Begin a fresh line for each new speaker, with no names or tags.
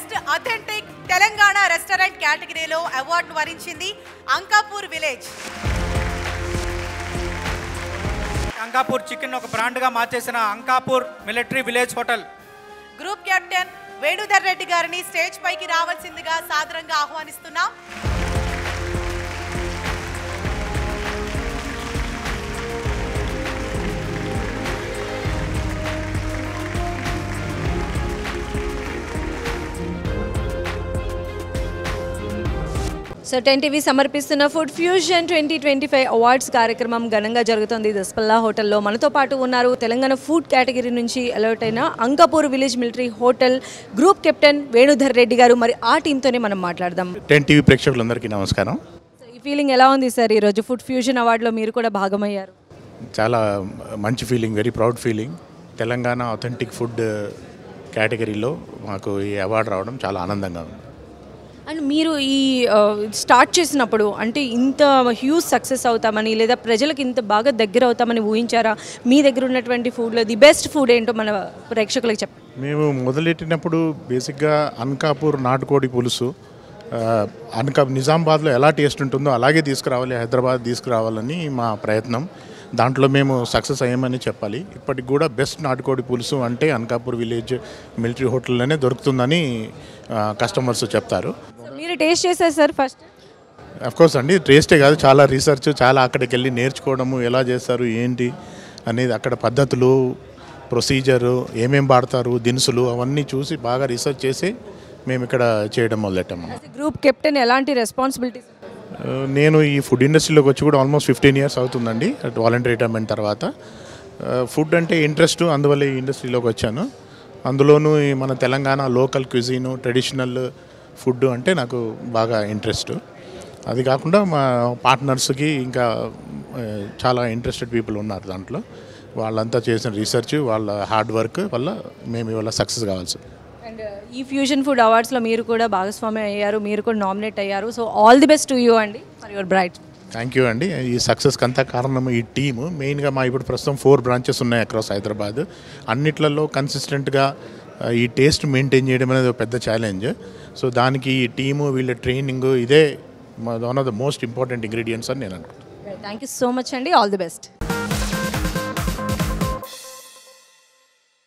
Best authentic Telangana restaurant కేటగిరీలో award వరించింది Ankapur village.
Ankapur chicken ఒక బ్రాండ్గా మార్చేసిన Ankapur military village hotel
group captain Venudhar Reddy గారిని స్టేజ్ పైకి రావాల్సిందిగా సాదరంగా ఆహ్వానిస్తున్నాం.
సో 10 టీవీ సమర్పిస్తున్న ఫుడ్ ఫ్యూజన్ 2025 అవార్డ్స్ కార్యక్రమం ఘనంగా జరుగుతుంది దస్పల్లా హోటల్లో. మనతో పాటు ఉన్నారు తెలంగాణ ఫుడ్ కేటగిరీ నుంచి అలర్ట్ అయిన Ankapur village military hotel group captain Venudhar Reddy గారు. మరి ఆ టీంతోనే మనం మాట్లాడదాం.
10 టీవీ ప్రేక్షకులందరికీ నమస్కారం.
ఈ ఫీలింగ్ ఎలా ఉంది సార్? ఈరోజు ఫుడ్ ఫ్యూజన్ అవార్డులో మీరు కూడా భాగమయ్యారు.
చాలా మంచి feeling, very proud feeling. Telangana authentic food కేటగిరీలో మాకు ఈ అవార్డు రావడం చాలా ఆనందంగా ఉంది.
అండ్ మీరు ఈ స్టార్ట్ చేసినప్పుడు అంటే ఇంత హ్యూజ్ సక్సెస్ అవుతామని లేదా ప్రజలకు ఇంత బాగా దగ్గర అవుతామని ఊహించారా? మీ దగ్గర ఉన్నటువంటి ఫుడ్లో ది బెస్ట్ ఫుడ్ ఏంటో మన ప్రేక్షకులకు చెప్పండి.
మేము మొదలెట్టినప్పుడు బేసిక్గా అంకాపూర్ నాటుకోడి పులుసు నిజామాబాద్లో ఎలా టేస్ట్ ఉంటుందో అలాగే తీసుకురావాలి, హైదరాబాద్ తీసుకురావాలని మా ప్రయత్నం. దాంట్లో మేము సక్సెస్ అయ్యామని చెప్పాలి. ఇప్పటికి కూడా బెస్ట్ నాటుకోడి పులుసు అంటే అంకాపూర్ విలేజ్ మిలిటరీ హోటల్లోనే దొరుకుతుందని కస్టమర్స్ చెప్తారు.
మీరు టేస్ట్ చేశారు సార్ ఫస్ట్?
అఫ్కోర్స్ అండి, టేస్టే కాదు, చాలా రీసెర్చ్, చాలా అక్కడికి వెళ్ళి నేర్చుకోవడము, ఎలా చేస్తారు ఏంటి అనేది, అక్కడ పద్ధతులు, ప్రొసీజరు, ఏమేమి వాడతారు, దినుసులు, అవన్నీ చూసి బాగా రీసెర్చ్ చేసి మేము ఇక్కడ చేయడం మొదలెట్టాము.
గ్రూప్ కెప్టెన్ ఎలాంటి రెస్పాన్సిబిలిటీస్?
నేను ఈ ఫుడ్ ఇండస్ట్రీలోకి వచ్చి కూడా ఆల్మోస్ట్ 15 years అవుతుందండి, వాలంటరీ రిటైర్మెంట్ తర్వాత. ఫుడ్ అంటే ఇంట్రెస్ట్, అందువల్ల ఈ ఇండస్ట్రీలోకి వచ్చాను. అందులోనూ మన Telangana local cuisine, traditional food అంటే నాకు బాగా ఇంట్రెస్ట్. అది కాకుండా మా పార్ట్నర్స్కి ఇంకా చాలా ఇంట్రెస్టెడ్ పీపుల్ ఉన్నారు దాంట్లో. వాళ్ళంతా చేసిన రీసెర్చ్, వాళ్ళ హార్డ్ వర్క్ వల్ల మేము ఇవాళ సక్సెస్ కావాల్సి.
అండ్ ఈ ఫ్యూజన్ ఫుడ్ అవార్డ్స్లో మీరు కూడా భాగస్వామి అయ్యారు, మీరు కూడా నామినేట్ అయ్యారు. So all the best to you అండి for your bright.
Thank you అండి. ఈ సక్సెస్కి అంతా కారణం ఈ టీము. మెయిన్గా మా ఇప్పుడు ప్రస్తుతం 4 branches ఉన్నాయి అక్రాస్ హైదరాబాద్. అన్నిట్లలో కన్సిస్టెంట్గా ఈ టేస్ట్ మెయింటైన్ చేయడం అనేది ఒక పెద్ద ఛాలెంజ్. సో దానికి ఈ టీము, వీళ్ళ ట్రైనింగ్, ఇదే one of the most important ingredients అని నేను అనుకుంటున్నాను.
థ్యాంక్ యూ సో మచ్ అండి, ఆల్ ది బెస్ట్.